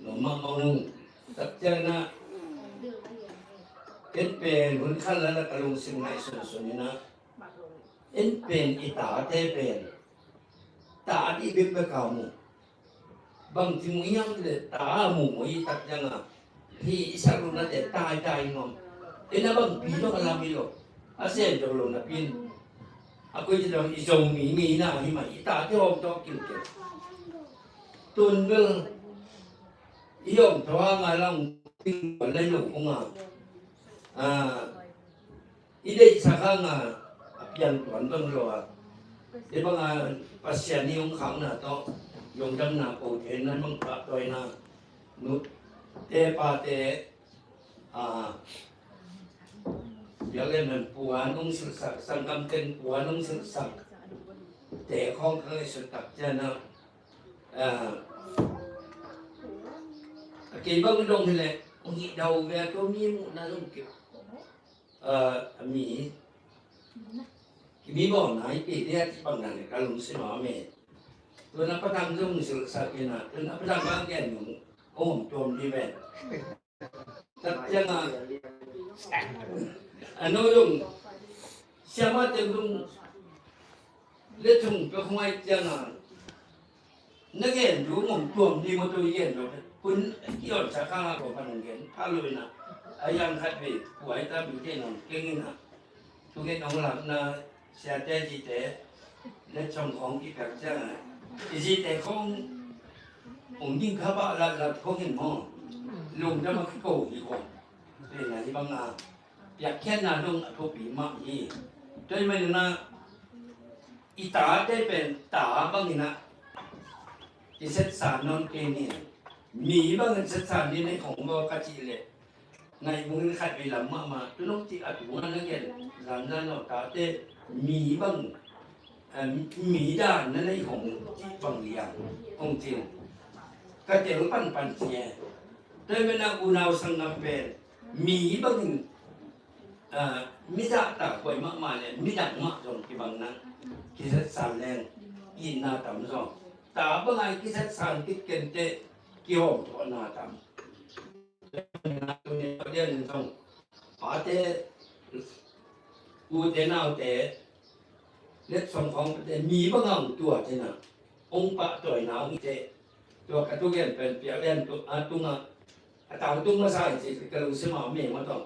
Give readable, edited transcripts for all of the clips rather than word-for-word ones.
หนูมาตัดเจ้านะเอ็นเป็นหุ่นขั้นแล้วกระลุงสิ่งไหนส่วนนี้นะเอ็นเป็นอีตาเตเป็นตาที่บิ๊กไปเก่าหมู่บางทีมึงยังเลยตาหมู่อีตัดยังอ่ะที่สักรุ่นนั้นแต่ตายงอมเอ็นน่ะบางปีต้องอะไรไม่รู้อาเซียนจะลงนะพินakuจะต้องอีจงมีหน้าที่มาอีตาที่ห้องต้องกินเก็บตุนเรื่องอียงท้องอะไรปิ้งอะไรหนุ่มงาอีได้สักครั้งยันวันต้นรัวเดี๋ยวบางปัสยานิยมขังน่ะต้องยงดำนาโอเทนนั้นมึงปะโดยนะนุเตปาเตอยากเล่นมันปัวนุ่งศึกษาสังคมเป็นปัวนุ่งศึกษาแต่ของเคยสุดตักเจนะกี่บ้างก็ลงที่เลยมีดาวเวทมีมุนาลงเกี่ยวมีบ่อไหนปีเดียที่บางนั่นก็ลงสนามเมย์ตัวนักประทังนุ่งศึกษากินตัวนักประทังบางแก่หนุ่มโอ้โหโจมดีแม่ตักเจนะอันนู้นเชื่อว่าจะลุงเลี้ยงก็คงไม่จังอ่ะนักเรียนรู้มุ่งตัวดีมาตัวเรียนรู้คุณที่อ่อนสักข้างของพันเงินพาลุยนะอายังขัดไปป่วยตาบิวเทนนเก่งนะทุกเรื่องของหลังนะเสียใจจีเตและช่องของที่แบบจังจีเตของผมยิ่งข้าบ้าละเขาเห็นมองลุงจะมาโกงอีกคนเป็นอะไรบ้างอ่ะอยากแค่นาลงทุบีมากยี่โดยไม่นะอีตาได้เป็นตาบ้างนะที่เซตสารนอนเกนี่มีบ้างเซตสารนี้ในของโลกาจิเลยในมือขัดไปหลังมาตุนกที่อัดหัวนั่งเย็นหลังนั้นเราตาเต้มีบ้างมีด้านนั้นในของที่บางอย่างองค์จริงก็เจ๋งปันเสียโดยไม่นะอุณาสังกัมเป็นมีบ้างมิจะตะกวยมากๆเลยมิดักมากจนที่บางนั้นกิจสารแรงอินนาตำซ้อตาบางไงกิจสารติดเกณฑ์เตะเกี่ยวตัวนาตำตัวนี้เรียนซ้องป่าเตะกูเตะน่าเตะเล็กสองของเตะมีบางอย่างตัวเช่นน่ะองค์ปะตัวหนาวเตะตัวกระตุ้งเรียนเป็นเปียเรียนตัวตุ้งตาตุ้งมาใส่สิกระลุสมาเมย์มาต้อง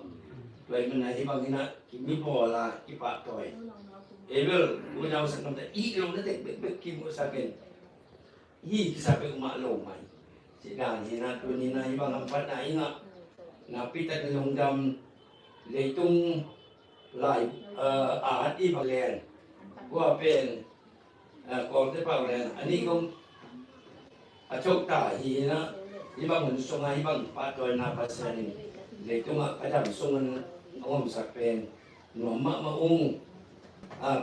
โดยมันในบางทีนะกินมีพอละกิปะต่อยเอเวอร์กูจะเอาสังคมแต่อีกลงนั่นเด็กเด็กกินอุตสาหกรรมยี่กิสาเป็นอุมาลงใหม่สิ่งนี้นะตัวนี้นะบางคำพัดไหนนะนับพิจารณาลงดำเลยตุ้งลายอาร์ตอีบางแรงว่าเป็นกองที่บางแรงอันนี้ก็โชคตาหีนะที่บางเหมือนทรงไงบางปะต่อยนาปัสสาวะเลยตัวมาประดับทรงอ้อมสักเป็นหนุ่มมาอง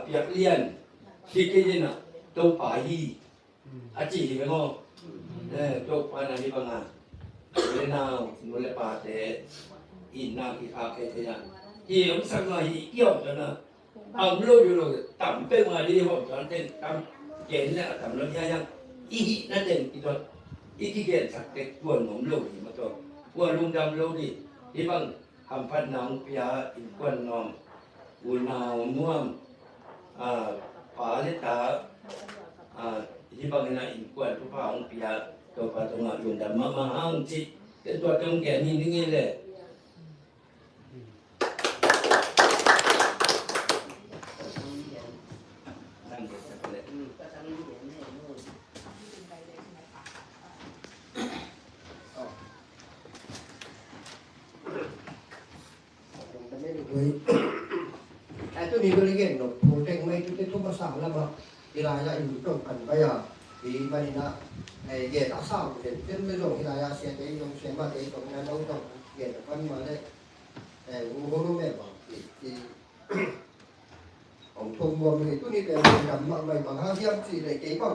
เปียกเลี้ยนที่กินน่ะตัวป่ายีอาจีไปง้อตัวป่านาที่บางอ่ะเลนาวนุเลป่าเตอินนาที่อาเกตนะที่ผมสั่งมาอีเกี่ยวจนนะเอาโลอยู่โลต่ำเป็นมาดีผมตอนเต้นต่ำเย็นเนี่ยต่ำแล้วยังอีนั่นเองที่ตัวอีที่เย็นสักเด็กตัวหนุ่มโลที่มาตัวว่าลุงดำโลดิที่บางทำพัดน้ำพิยาอินกวนนอมอุณาม่วมป่าเลตาที่บางนะอินกวนทุกภาคพิยาตัวปัตตมาลุงดำมาห้างจิเป็นตัวตรงแก่นี่นี่เลยตัวนี้ก็เรียนหนกโปรเจกต์ไม่ทุกภาษาแล้วก็เวลาจะอยู่ตรงกันไปอ่ะที่บ้านนะเกี่ยวกับสาวเด็กไม่ลงเวลาเสียใจลงเสียมาเด็กตรงนั้นเราต้องเกี่ยวกับวันมาได้ผมก็รู้แม่บอกที่ของทงรวมเลยตัวนี้เป็นทำมาใหม่บางห้างเยี่ยมสิเลยเก๋บ้าง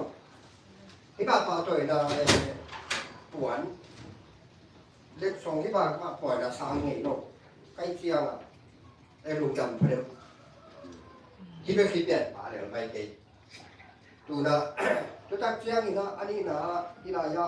ที่บ้านป่าจ่อยดาปวนเล็กสองที่บ้านป่าปล่อยดาสามเหงหนกใกล้เคียงอ่ะได้รู้จำเพลินที่เป็นคลิปเนี่ยป่าเดี๋ยวไปเก๋ดูนะตัวจักเชียงนี่นะอันนี้นะที่นายะ